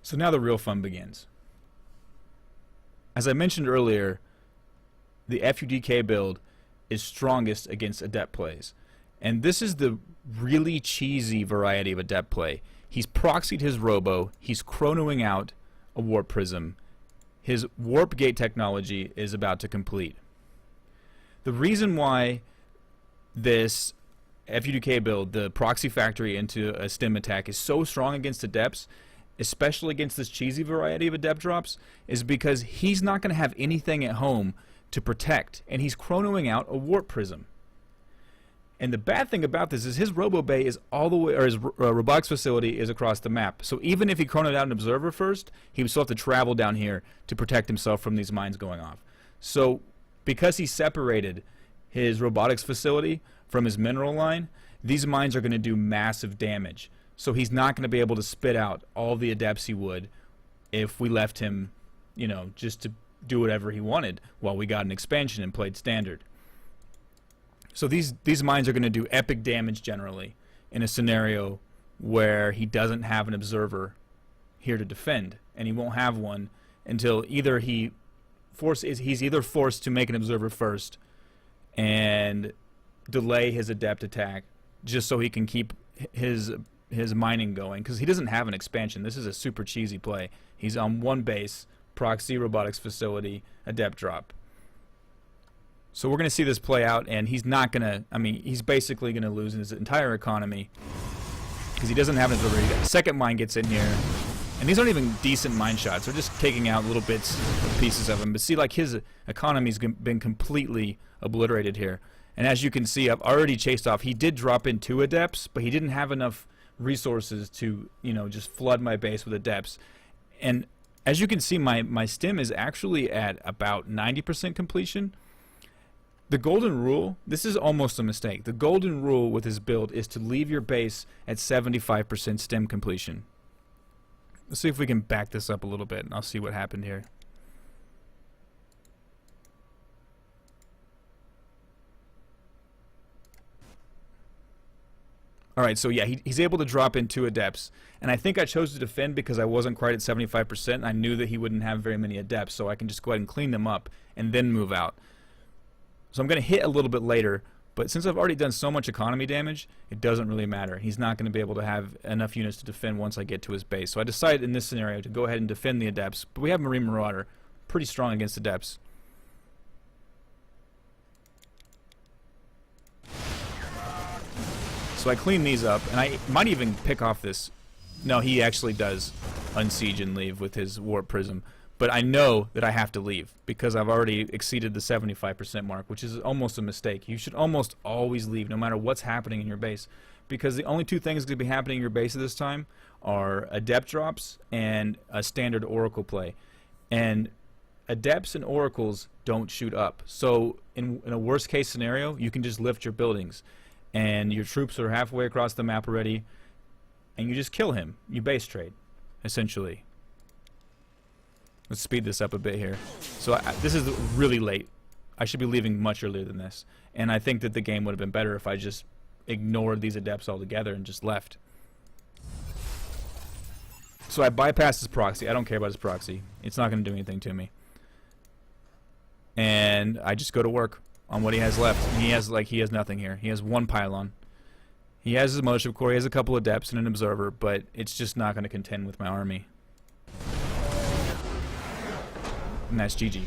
So now the real fun begins. As I mentioned earlier, the FUDK build is strongest against Adept plays. And this is the really cheesy variety of Adept play. He's proxied his Robo, he's chronoing out a Warp Prism. His Warp Gate technology is about to complete. The reason why this FUDK build, the proxy factory into a stim attack, is so strong against Adepts, especially against this cheesy variety of Adept drops, is because he's not going to have anything at home to protect, and he's chronoing out a Warp Prism. And the bad thing about this is his Robo Bay is all the way, or his robotics facility is across the map. So even if he chronoed out an observer first, he would still have to travel down here to protect himself from these mines going off. So because he separated his robotics facility from his mineral line, these mines are going to do massive damage. So he's not going to be able to spit out all the Adepts he would if we left him, you know, just to do whatever he wanted while we got an expansion and played standard. So these mines are going to do epic damage generally in a scenario where he doesn't have an observer here to defend, and he won't have one until either he's either forced to make an observer first and delay his Adept attack just so he can keep his mining going, because he doesn't have an expansion. This is a super cheesy play. He's on one base, proxy robotics facility, Adept drop. So we're going to see this play out, and he's not going to, I mean, he's basically going to lose his entire economy because he doesn't have an observer. The second mine gets in here, and these aren't even decent mine shots. They're just taking out little bits, pieces of him. But see, like, his economy's been completely obliterated here. And as you can see, I've already chased off. He did drop in 2 Adepts, but he didn't have enough resources to, you know, just flood my base with Adepts. And as you can see, my stim is actually at about 90% completion. The golden rule, this is almost a mistake. The golden rule with his build is to leave your base at 75% stim completion. Let's see if we can back this up a little bit, and I'll see what happened here. Alright, so yeah, he's able to drop in 2 Adepts, and I think I chose to defend because I wasn't quite at 75%, and I knew that he wouldn't have very many Adepts, so I can just go ahead and clean them up and then move out. So I'm going to hit a little bit later, but since I've already done so much economy damage, it doesn't really matter. He's not going to be able to have enough units to defend once I get to his base. So I decided in this scenario to go ahead and defend the Adepts, but we have Marine Marauder, pretty strong against Adepts. So I clean these up, and I might even pick off this. No, he actually does unsiege and leave with his Warp Prism. But I know that I have to leave because I've already exceeded the 75% mark, which is almost a mistake. You should almost always leave no matter what's happening in your base, because the only 2 things going to be happening in your base at this time are Adept drops and a standard Oracle play. And Adepts and Oracles don't shoot up. So in a worst case scenario, you can just lift your buildings and your troops are halfway across the map already, and you just kill him. You base trade, essentially. Let's speed this up a bit here. So this is really late. I should be leaving much earlier than this. And I think that the game would have been better if I just ignored these Adepts altogether and just left. So I bypass his proxy. I don't care about his proxy. It's not going to do anything to me. And I just go to work on what he has left. And he has nothing here. He has 1 pylon. He has his mothership core. He has a couple Adepts and an observer, but it's just not going to contend with my army. And that's GG.